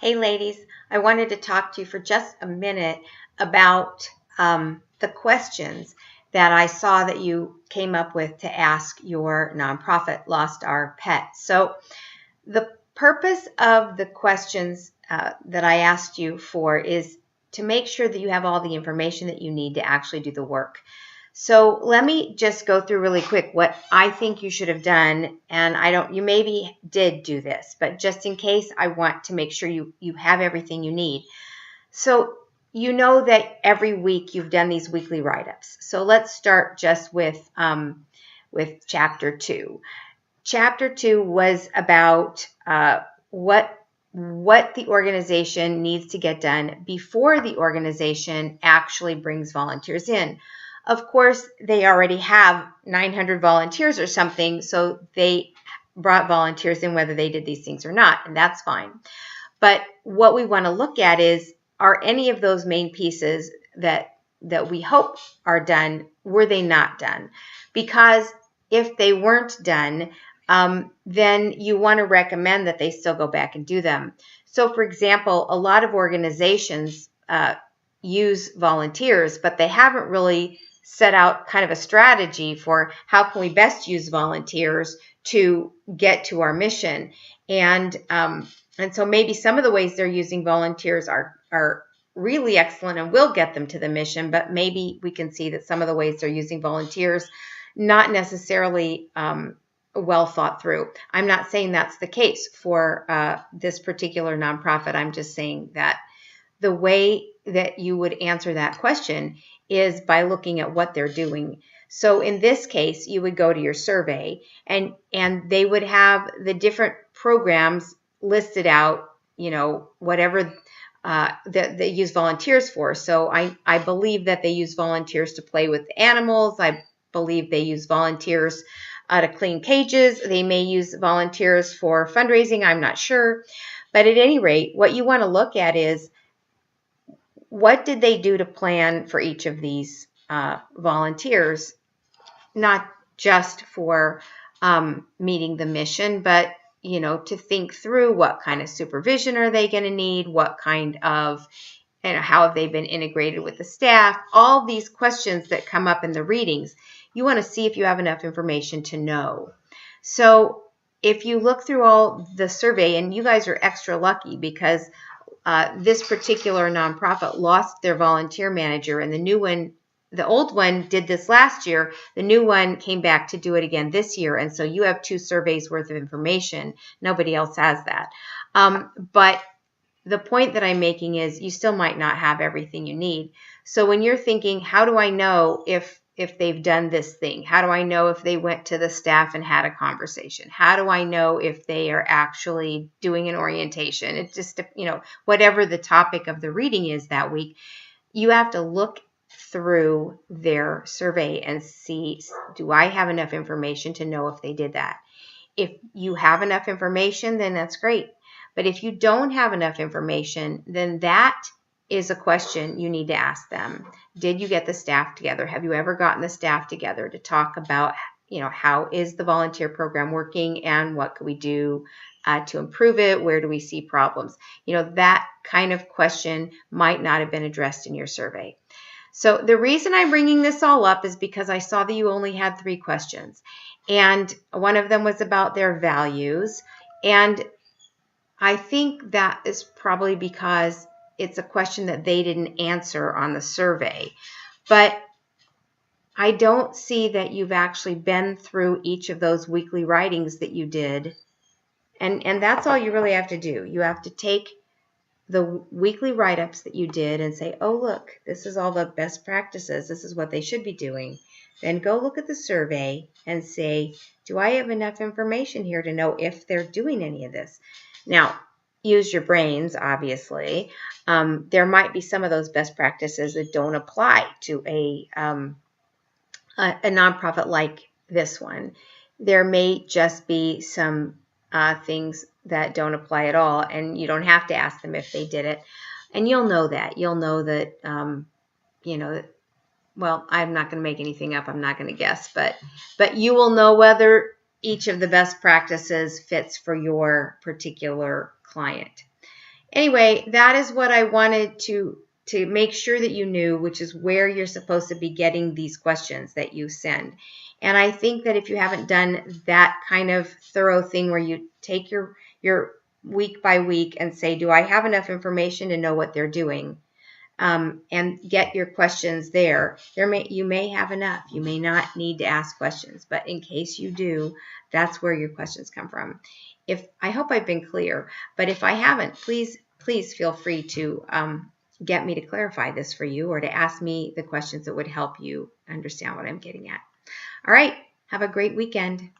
Hey ladies, I wanted to talk to you for just a minute about the questions that I saw that you came up with to ask your nonprofit, Lost Our Pet. So the purpose of the questions that I asked you for is to make sure that you have all the information that you need to actually do the work. So let me just go through really quick what I think you should have done. And you maybe did do this, but just in case, I want to make sure you have everything you need. So you know that every week you've done these weekly write-ups. So let's start just with chapter 2. Chapter 2 was about what the organization needs to get done before the organization actually brings volunteers in. Of course, they already have 900 volunteers or something, so they brought volunteers in whether they did these things or not, and that's fine. But what we want to look at is, are any of those main pieces that we hope are done, were they not done? Because if they weren't done, then you want to recommend that they still go back and do them. So, for example, a lot of organizations use volunteers, but they haven't really set out kind of a strategy for how can we best use volunteers to get to our mission. And so maybe some of the ways they're using volunteers are really excellent and will get them to the mission, but maybe we can see that some of the ways they're using volunteers not necessarily well thought through. I'm not saying that's the case for this particular nonprofit. I'm just saying that the way that you would answer that question is by looking at what they're doing. So in this case, you would go to your survey and they would have the different programs listed out, whatever that they use volunteers for. So I believe that they use volunteers to play with animals. I believe they use volunteers to clean cages. They may use volunteers for fundraising. I'm not sure. But at any rate, what you want to look at is, what did they do to plan for each of these volunteers, not just for meeting the mission, but to think through what kind of supervision are they going to need, what kind of, how have they been integrated with the staff, all these questions that come up in the readings. You want to see if you have enough information to know. So if you look through all the survey, and you guys are extra lucky because this particular nonprofit lost their volunteer manager, and the old one did this last year. The new one came back to do it again this year, and so you have 2 surveys worth of information. Nobody else has that. But the point that I'm making is, you still might not have everything you need. So when you're thinking, how do I know if they've done this thing? How do I know if they went to the staff and had a conversation? How do I know if they are actually doing an orientation? It's just, whatever the topic of the reading is that week, you have to look through their survey and see, do I have enough information to know if they did that? If you have enough information, then that's great. But if you don't have enough information, then that is a question you need to ask them. Did you get the staff together? Have you ever gotten the staff together to talk about, how is the volunteer program working and what could we do to improve it? Where do we see problems? That kind of question might not have been addressed in your survey. So the reason I'm bringing this all up is because I saw that you only had 3 questions. And one of them was about their values. And I think that is probably because it's a question that they didn't answer on the survey. But I don't see that you've actually been through each of those weekly writings that you did. And that's all you really have to do. You have to take the weekly write-ups that you did and say, oh, look, this is all the best practices. This is what they should be doing. Then go look at the survey and say, do I have enough information here to know if they're doing any of this? Now, use your brains, obviously. There might be some of those best practices that don't apply to a nonprofit like this one. There may just be some things that don't apply at all, and you don't have to ask them if they did it. And you'll know that. You'll know that, well, I'm not going to make anything up. I'm not going to guess, but you will know whether each of the best practices fits for your particular client. Anyway, that is what I wanted to make sure that you knew, which is where you're supposed to be getting these questions that you send. And I think that if you haven't done that kind of thorough thing where you take your week by week and say, do I have enough information to know what they're doing? And get your questions there. You may have enough. You may not need to ask questions, but in case you do, that's where your questions come from. I hope I've been clear, but if I haven't, please feel free to get me to clarify this for you or to ask me the questions that would help you understand what I'm getting at. All right. Have a great weekend.